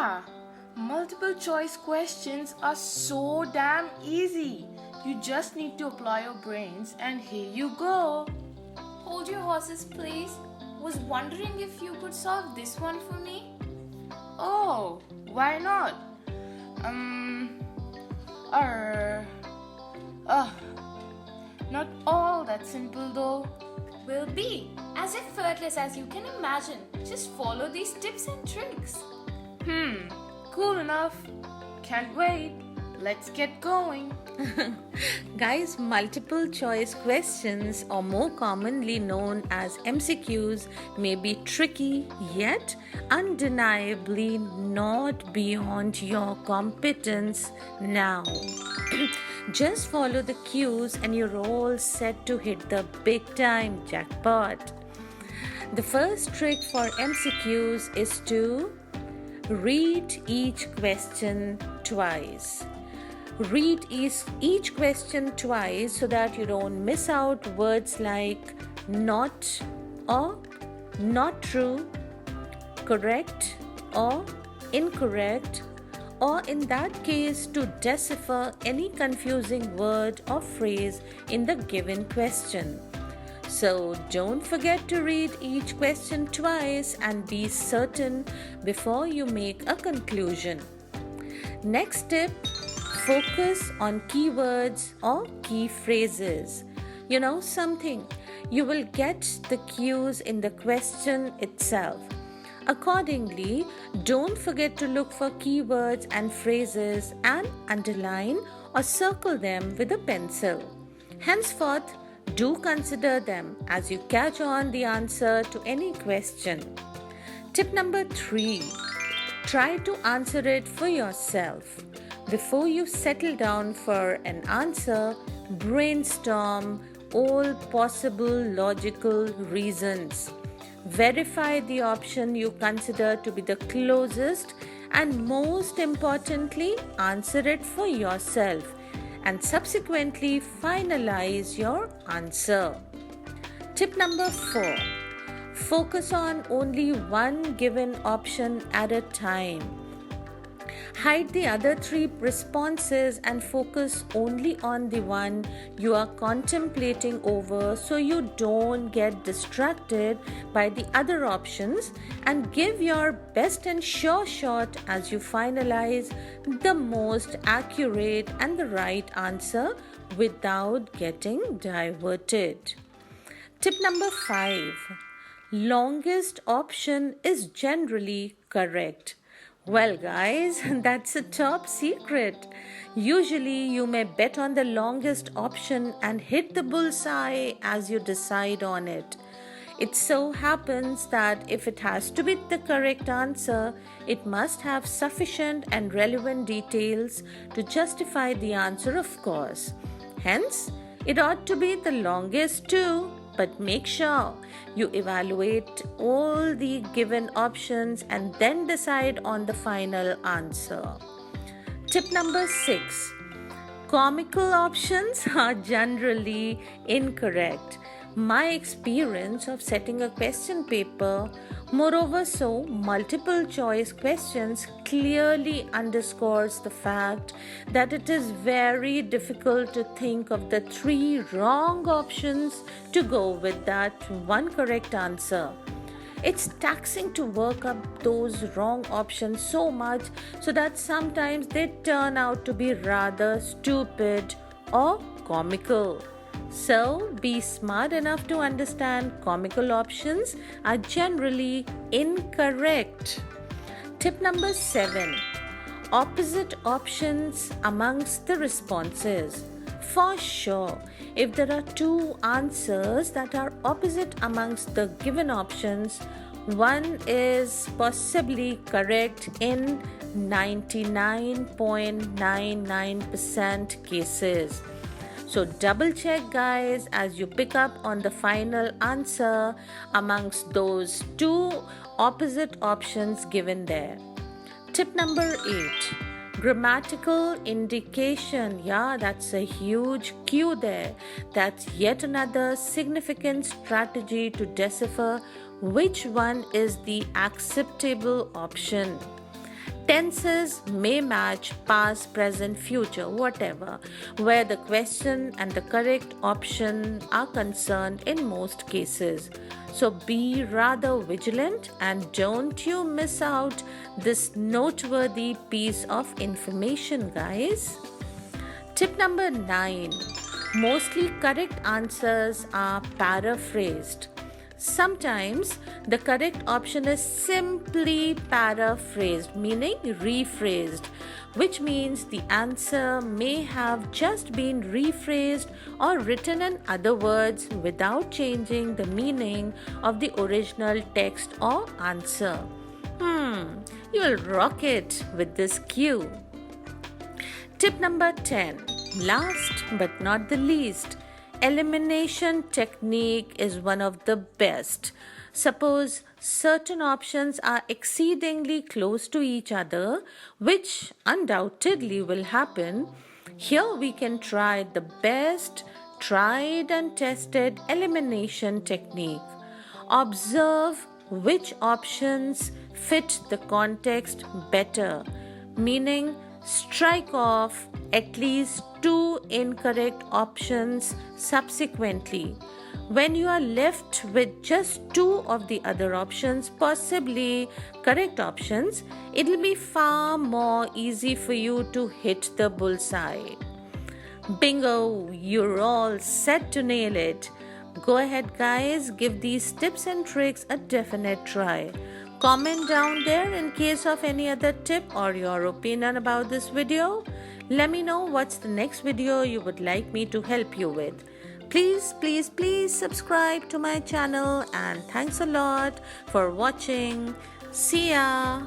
Yeah, multiple choice questions are so damn easy. You just need to apply your brains and here you go. Hold your horses, please. Was wondering if you could solve this one for me? Oh, why not? Not all that simple though. Will be as effortless as you can imagine. Just follow these tips and tricks. Cool enough. Can't wait. Let's get going. Guys, multiple choice questions, or more commonly known as MCQs, may be tricky yet undeniably not beyond your competence now. Just follow the cues and you're all set to hit the big time jackpot. The first trick for MCQs is to read each question twice. Read each question twice so that you don't miss out words like not or not true, correct or incorrect, or in that case to decipher any confusing word or phrase in the given question. So don't forget to read each question twice and be certain before you make a conclusion. Next tip, focus on keywords or key phrases. You know something? You will get the cues in the question itself. Accordingly, don't forget to look for keywords and phrases and underline or circle them with a pencil. Henceforth, do consider them as you catch on the answer to any question. Tip number 3. Try to answer it for yourself. Before you settle down for an answer, brainstorm all possible logical reasons. Verify the option you consider to be the closest, and most importantly, answer it for yourself and subsequently finalize your answer. Tip number 4. Focus on only one given option at a time. Hide the other 3 responses and focus only on the one you are contemplating over so you don't get distracted by the other options, and give your best and sure shot as you finalize the most accurate and the right answer without getting diverted. Tip number 5. Longest option is generally correct. Well guys, that's a top secret. Usually you may bet on the longest option and hit the bullseye as you decide on it. It so happens that if it has to be the correct answer, it must have sufficient and relevant details to justify the answer, of course. Hence, it ought to be the longest too. But make sure you evaluate all the given options and then decide on the final answer. Tip number 6. Comical options are generally incorrect. My experience of setting a question paper, moreover so multiple choice questions, clearly underscores the fact that it is very difficult to think of the 3 wrong options to go with that one correct answer. It's taxing to work up those wrong options so much so that sometimes they turn out to be rather stupid or comical. So, be smart enough to understand comical options are generally incorrect. Tip number 7. Opposite options amongst the responses. For sure, if there are 2 answers that are opposite amongst the given options, one is possibly correct in 99.99% cases. So double check guys as you pick up on the final answer amongst those 2 opposite options given there. Tip number 8. Grammatical indication. Yeah, that's a huge cue there. That's yet another significant strategy to decipher which one is the acceptable option. Tenses may match past, present, future, whatever, where the question and the correct option are concerned in most cases. So be rather vigilant and don't you miss out this noteworthy piece of information, guys. Tip number 9. Mostly correct answers are paraphrased. Sometimes the correct option is simply paraphrased, meaning rephrased, which means the answer may have just been rephrased or written in other words without changing the meaning of the original text or answer. You will rock it with this cue. Tip number 10. Last but not the least. Elimination technique is one of the best. Suppose certain options are exceedingly close to each other, which undoubtedly will happen. Here we can try the best tried and tested elimination technique. Observe which options fit the context better, meaning strike off at least 2 incorrect options subsequently. When you are left with just 2 of the other options, possibly correct options, it will be far more easy for you to hit the bullseye. Bingo, you're all set to nail it. Go ahead, guys, give these tips and tricks a definite try. Comment down there in case of any other tip or your opinion about this video. Let me know what's the next video you would like me to help you with. Please subscribe to my channel and thanks a lot for watching. See ya.